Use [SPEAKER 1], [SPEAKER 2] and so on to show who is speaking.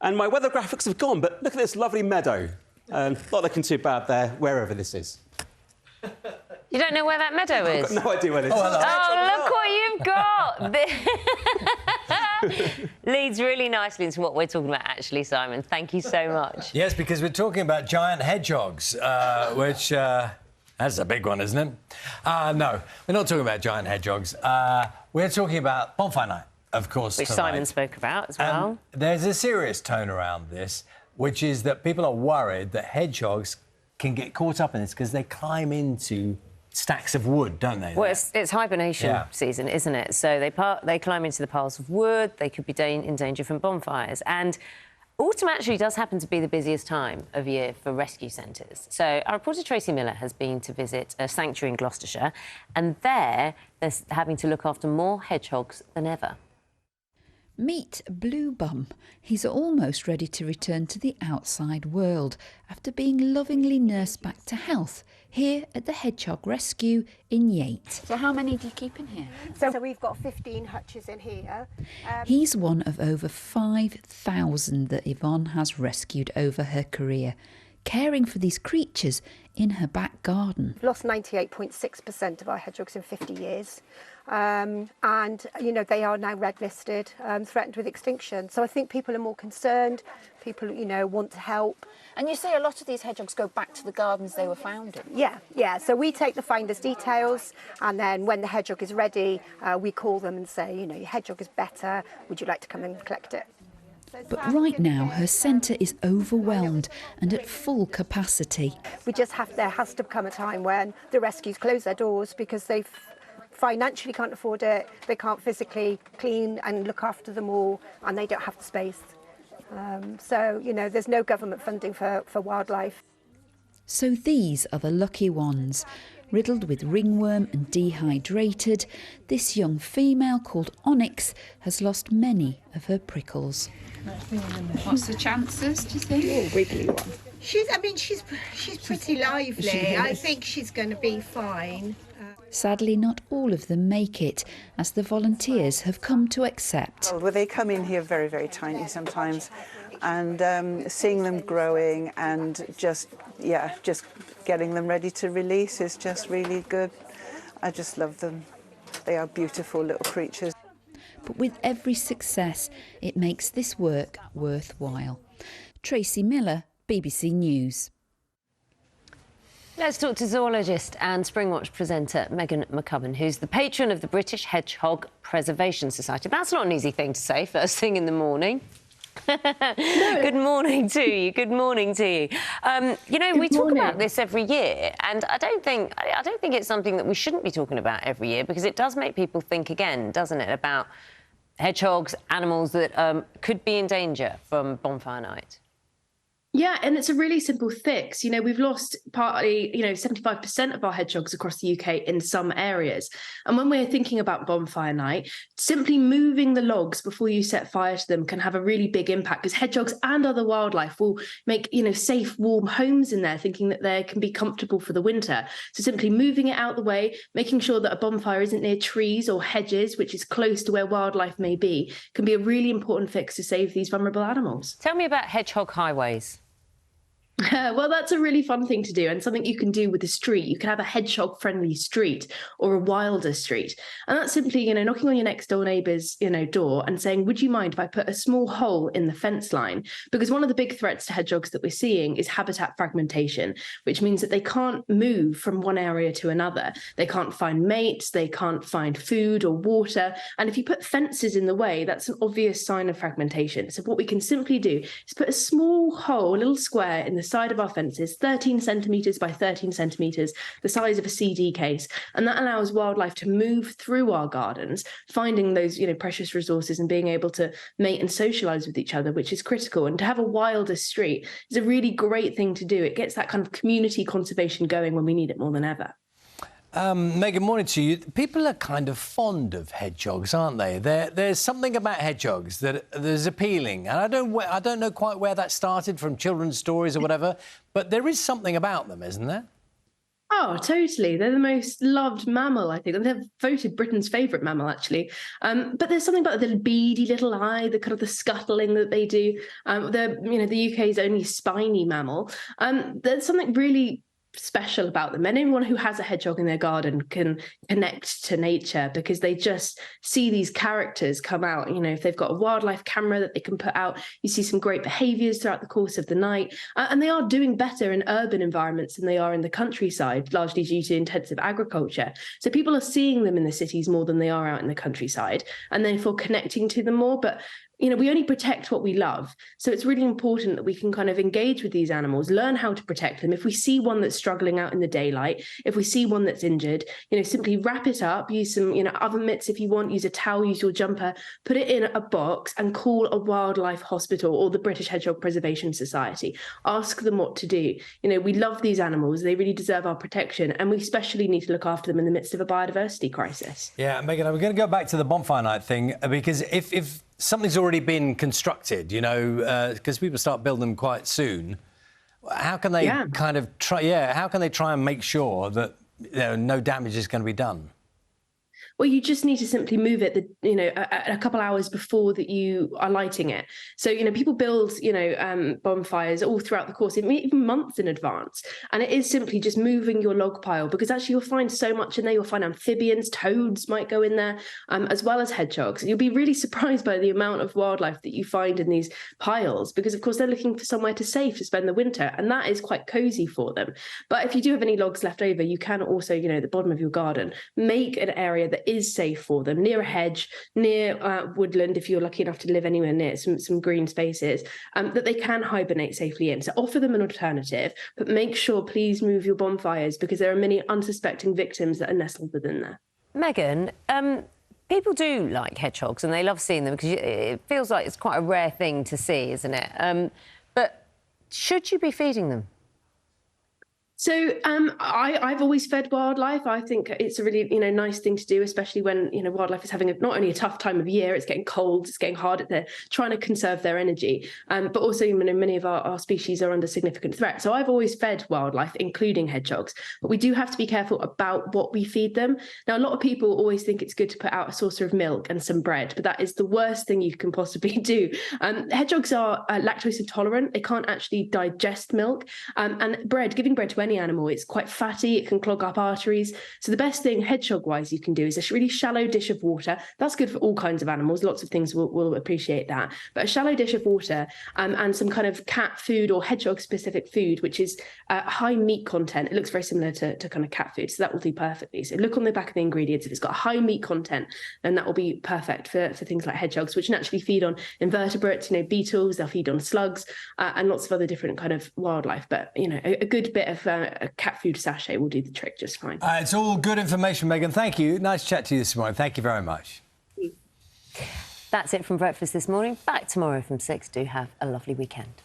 [SPEAKER 1] And my weather graphics have gone, but look at this lovely meadow. Not looking too bad there, wherever this is.
[SPEAKER 2] You don't know where that meadow is?
[SPEAKER 1] I've got no idea where this is.
[SPEAKER 2] Oh, look what you've got! Leads really nicely into what we're talking about, actually, Simon. Thank you so much.
[SPEAKER 3] Yes, because we're talking about giant hedgehogs, which... that's a big one, isn't it? No, we're not talking about giant hedgehogs. We're talking about bonfire night, of course,
[SPEAKER 2] which
[SPEAKER 3] tonight.
[SPEAKER 2] Simon spoke about as well.
[SPEAKER 3] There's a serious tone around this, which is that people are worried that hedgehogs can get caught up in this because they climb into stacks of wood, don't they?
[SPEAKER 2] Well, it's hibernation season, isn't it? So they climb into the piles of wood. They could be in danger from bonfires. And autumn actually does happen to be the busiest time of year for rescue centres. So our reporter Tracy Miller has been to visit a sanctuary in Gloucestershire, and they're having to look after more hedgehogs than ever.
[SPEAKER 4] Meet Blue Bum. He's almost ready to return to the outside world after being lovingly nursed back to health here at the Hedgehog Rescue in Yate.
[SPEAKER 5] So how many do you keep in here?
[SPEAKER 6] So we've got 15 hutches in here.
[SPEAKER 4] He's one of over 5,000 that Yvonne has rescued over her career, caring for these creatures in her back garden.
[SPEAKER 6] We've lost 98.6% of our hedgehogs in 50 years. And, you know, they are now red listed, threatened with extinction. So I think people are more concerned, people, you know, want to help.
[SPEAKER 5] And you say a lot of these hedgehogs go back to the gardens they were found in?
[SPEAKER 6] Yeah. So we take the finder's details, and then when the hedgehog is ready, we call them and say, you know, your hedgehog is better, would you like to come and collect it?
[SPEAKER 4] But right now, her centre is overwhelmed and at full capacity.
[SPEAKER 6] There has to come a time when the rescues close their doors because they financially can't afford it, they can't physically clean and look after them all, and they don't have the space. So, you know, there's no government funding for wildlife.
[SPEAKER 4] So these are the lucky ones. Riddled with ringworm and dehydrated, this young female called Onyx has lost many of her prickles.
[SPEAKER 5] What's the chances, do you think?
[SPEAKER 6] Oh, wiggly one.
[SPEAKER 7] She's pretty lively. I think she's going to be fine.
[SPEAKER 4] Sadly, not all of them make it, as the volunteers have come to accept.
[SPEAKER 8] Well, they come in here very, very tiny sometimes, and seeing them growing and just getting them ready to release is just really good. I just love them. They are beautiful little creatures.
[SPEAKER 4] But with every success, it makes this work worthwhile. Tracy Miller, BBC News.
[SPEAKER 2] Let's talk to zoologist and Springwatch presenter Megan McCubbin, who's the patron of the British Hedgehog Preservation Society. That's not an easy thing to say first thing in the morning. Good morning to you. Good morning to you. You know, we talk about this every year, and I don't think it's something that we shouldn't be talking about every year, because it does make people think again, doesn't it, about hedgehogs, animals that could be in danger from bonfire night.
[SPEAKER 9] Yeah, and it's a really simple fix. You know, we've lost partly, 75% of our hedgehogs across the UK in some areas. And when we're thinking about bonfire night, simply moving the logs before you set fire to them can have a really big impact, because hedgehogs and other wildlife will make, safe, warm homes in there, thinking that they can be comfortable for the winter. So simply moving it out the way, making sure that a bonfire isn't near trees or hedges, which is close to where wildlife may be, can be a really important fix to save these vulnerable animals.
[SPEAKER 2] Tell me about hedgehog highways.
[SPEAKER 9] Well, that's a really fun thing to do, and something you can do with a street. You can have a hedgehog-friendly street or a wilder street. And that's simply, knocking on your next door neighbour's, door and saying, would you mind if I put a small hole in the fence line? Because one of the big threats to hedgehogs that we're seeing is habitat fragmentation, which means that they can't move from one area to another. They can't find mates, they can't find food or water. And if you put fences in the way, that's an obvious sign of fragmentation. So what we can simply do is put a small hole, a little square in the side of our fences, 13 centimetres by 13 centimetres, the size of a CD case, and that allows wildlife to move through our gardens, finding those precious resources and being able to mate and socialise with each other, which is critical. And to have a wilder street is a really great thing to do. It gets that kind of community conservation going when we need it more than ever.
[SPEAKER 3] Megan, morning to you. People are kind of fond of hedgehogs, aren't they? There's something about hedgehogs that is appealing, and I don't know quite where that started, from children's stories or whatever, but there is something about them, isn't there?
[SPEAKER 9] Oh, totally. They're the most loved mammal, I think. And they're voted Britain's favourite mammal, actually. But there's something about the beady little eye, the kind of the scuttling that they do. They're, the UK's only spiny mammal. There's something really special about them. And anyone who has a hedgehog in their garden can connect to nature because they just see these characters come out. If they've got a wildlife camera that they can put out, you see some great behaviours throughout the course of the night. And they are doing better in urban environments than they are in the countryside, largely due to intensive agriculture. So people are seeing them in the cities more than they are out in the countryside, and therefore connecting to them more. But we only protect what we love. So it's really important that we can kind of engage with these animals, learn how to protect them. If we see one that's struggling out in the daylight, if we see one that's injured, simply wrap it up, use some, oven mitts if you want, use a towel, use your jumper, put it in a box and call a wildlife hospital or the British Hedgehog Preservation Society. Ask them what to do. We love these animals. They really deserve our protection. And we especially need to look after them in the midst of a biodiversity crisis.
[SPEAKER 3] Yeah, Megan, we're going to go back to the bonfire night thing because if something's already been constructed, because people start building them quite soon. How can they kind of try? Yeah, how can they try and make sure that no damage is going to be done?
[SPEAKER 9] Well, you just need to simply move it, a couple hours before that you are lighting it. So, people build, bonfires all throughout the course, even months in advance. And it is simply just moving your log pile because actually you'll find so much in there. You'll find amphibians, toads might go in there, as well as hedgehogs. You'll be really surprised by the amount of wildlife that you find in these piles because, of course, they're looking for somewhere to spend the winter. And that is quite cosy for them. But if you do have any logs left over, you can also, at the bottom of your garden, make an area that is safe for them, near a hedge, near woodland, if you're lucky enough to live anywhere near some green spaces, that they can hibernate safely in. So offer them an alternative, but make sure, please move your bonfires because there are many unsuspecting victims that are nestled within there.
[SPEAKER 2] Megan, people do like hedgehogs and they love seeing them because it feels like it's quite a rare thing to see, isn't it? But should you be feeding them?
[SPEAKER 9] So I've always fed wildlife. I think it's a really, nice thing to do, especially when, wildlife is having not only a tough time of year, it's getting cold, it's getting hard, they're trying to conserve their energy. But also, many of our species are under significant threat. So I've always fed wildlife, including hedgehogs. But we do have to be careful about what we feed them. Now, a lot of people always think it's good to put out a saucer of milk and some bread, but that is the worst thing you can possibly do. Hedgehogs are lactose intolerant. They can't actually digest milk. And giving bread to any animal, it's quite fatty, it can clog up arteries. So the best thing hedgehog wise you can do is a really shallow dish of water. That's good for all kinds of animals, lots of things will appreciate that, but a shallow dish of water and some kind of cat food or hedgehog specific food which is high meat content. It looks very similar to kind of cat food, so that will do perfectly. So look on the back of the ingredients. If it's got high meat content, then that will be perfect for things like hedgehogs, which naturally feed on invertebrates, beetles, they'll feed on slugs and lots of other different kind of wildlife. But a good bit of a cat food sachet will do the trick just fine.
[SPEAKER 3] It's all good information, Megan. Thank you. Nice to chat to you this morning. Thank you very much.
[SPEAKER 2] That's it from Breakfast this morning. Back tomorrow from 6. Do have a lovely weekend.